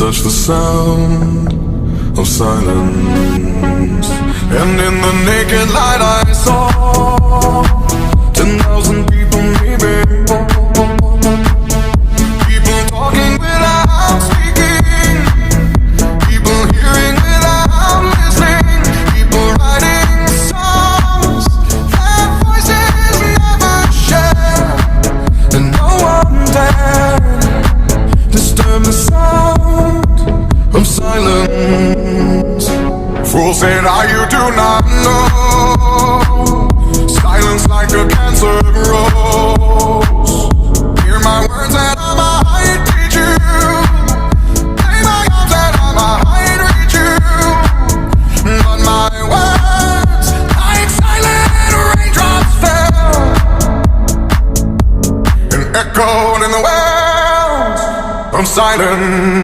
touch the sound of silence. And in the naked light I saw 10,000 people maybe, people talking without speaking, people hearing without listening, people writing songs that voices never share, and no one dared disturb the sound of silence. Fools say now you do not know, silence like a cancer grows. Hear my words and I might teach you, play my arms and I might reach you, but my words like silent raindrops fell and echoed in the wells of silence.